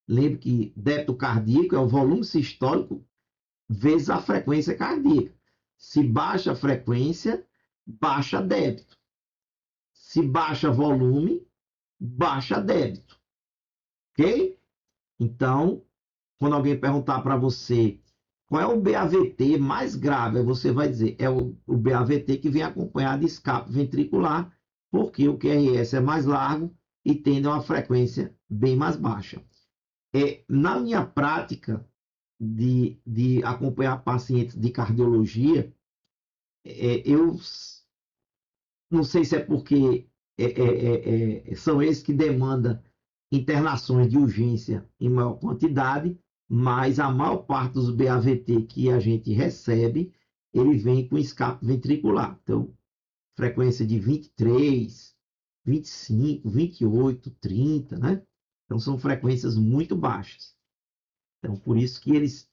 Speaker 2: lembre que débito cardíaco é o volume sistólico vezes a frequência cardíaca. Se baixa a frequência, baixa débito. Se baixa volume, baixa débito. Ok? Então, quando alguém perguntar para você qual é o BAVT mais grave, você vai dizer, é o BAVT que vem acompanhado de escape ventricular, porque o QRS é mais largo e tende a uma frequência bem mais baixa. Na minha prática de acompanhar pacientes de cardiologia, eu não sei se é porque são esses que demandam internações de urgência em maior quantidade, mas a maior parte dos BAVT que a gente recebe, ele vem com escape ventricular. Então, frequência de 23, 25, 28, 30, né? Então, são frequências muito baixas. Então, por isso que eles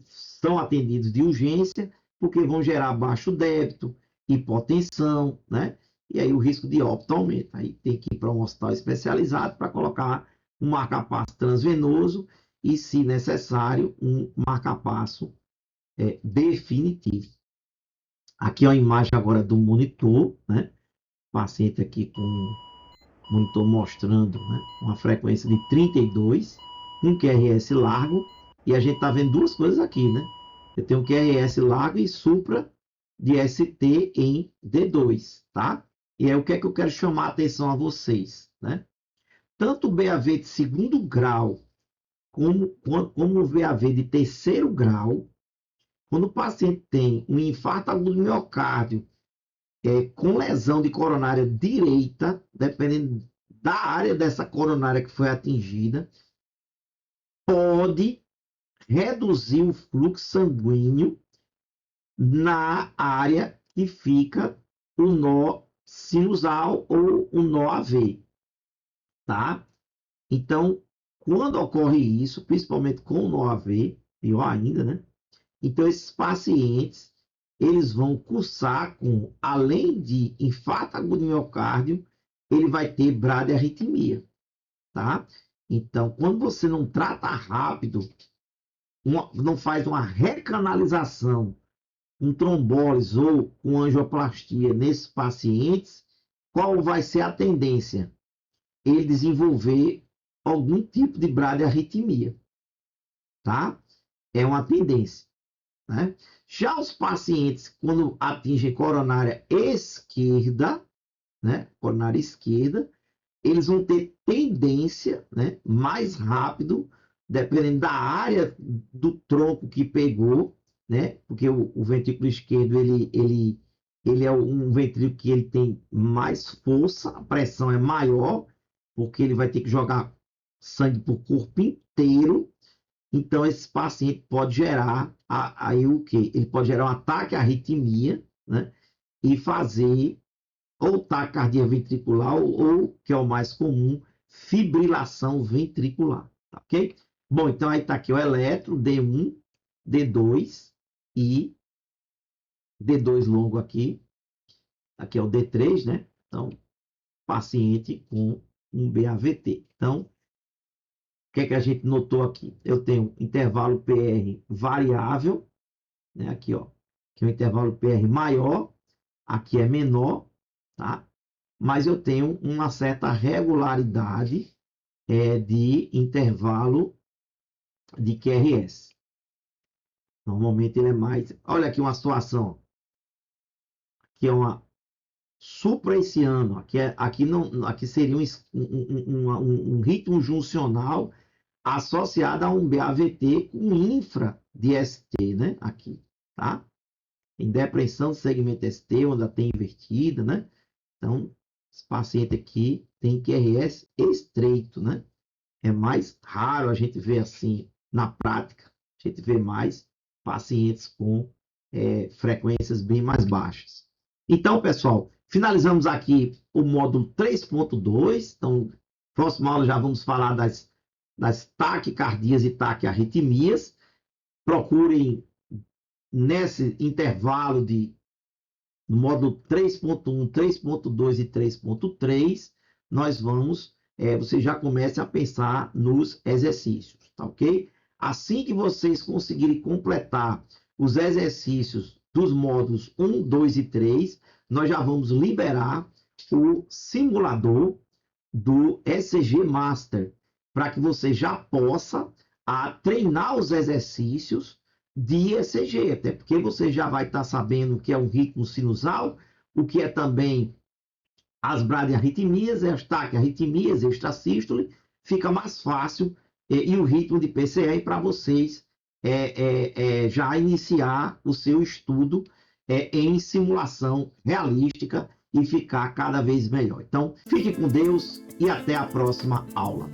Speaker 2: são atendidos de urgência, porque vão gerar baixo débito, hipotensão, né? E aí o risco de óbito aumenta. Aí tem que ir para um hospital especializado para colocar um marca-passo transvenoso e, se necessário, um marca-passo definitivo. Aqui é uma imagem agora do monitor, né? O paciente aqui com o monitor mostrando, né, uma frequência de 32, um QRS largo, e a gente está vendo duas coisas aqui, né? Eu tenho um QRS largo e supra de ST em D2, tá? E aí o que é que eu quero chamar a atenção a vocês, né? Tanto o BAV de segundo grau como o VAV de terceiro grau, quando o paciente tem um infarto agudo do miocárdio com lesão de coronária direita, dependendo da área dessa coronária que foi atingida, pode reduzir o fluxo sanguíneo na área que fica o nó sinusal ou o nó AV, tá? Então, quando ocorre isso, principalmente com o nó AV, pior ainda, né? Então, esses pacientes, eles vão cursar com, além de infarto agudo do miocárdio, ele vai ter bradiarritmia, tá? Então, quando você não trata rápido, não faz uma recanalização, um trombólise ou com angioplastia nesses pacientes, qual vai ser a tendência? Ele desenvolver algum tipo de bradiarritmia, tá? É uma tendência, né? Já os pacientes, quando atingem coronária esquerda, né? Coronária esquerda, eles vão ter tendência, né? Mais rápido, dependendo da área do tronco que pegou, né? Porque o ventrículo esquerdo, ele é um ventrículo que ele tem mais força, a pressão é maior, porque ele vai ter que jogar sangue para o corpo inteiro. Então, esse paciente pode gerar aí o quê? Ele pode gerar um ataque à arritmia, né? E fazer ou taquicardia ventricular ou, que é o mais comum, fibrilação ventricular, tá ok? Bom, então aí está aqui o eletro, D1, D2, e D2 longo aqui é o D3, né? Então, paciente com um BAVT. Então, o que é que a gente notou aqui? Eu tenho intervalo PR variável, né? Aqui, ó, que é o intervalo PR maior, aqui é menor, tá? Mas eu tenho uma certa regularidade de intervalo de QRS. Normalmente ele é mais... Olha aqui uma situação. Aqui é uma supraiciano. Aqui seria um ritmo juncional associado a um BAVT com infra de ST, né? Aqui, tá? Em depressão do segmento ST, onda tem invertida, né? Então, esse paciente aqui tem QRS estreito, né? É mais raro a gente ver assim na prática. A gente vê mais pacientes com frequências bem mais baixas. Então, pessoal, finalizamos aqui o módulo 3.2. Então, próxima aula já vamos falar das taquicardias e taquiarritmias. Procurem nesse intervalo no módulo 3.1, 3.2 e 3.3, nós vamos, você já começa a pensar nos exercícios, tá ok? Assim que vocês conseguirem completar os exercícios dos módulos 1, 2 e 3, nós já vamos liberar o simulador do ECG Master, para que você já possa treinar os exercícios de ECG, até porque você já vai estar sabendo o que é um ritmo sinusal, o que é também as bradiarritmias, as taquiarritmias, extrasístole, fica mais fácil e o ritmo de PCE para vocês já iniciar o seu estudo em simulação realística e ficar cada vez melhor. Então, fique com Deus e até a próxima aula.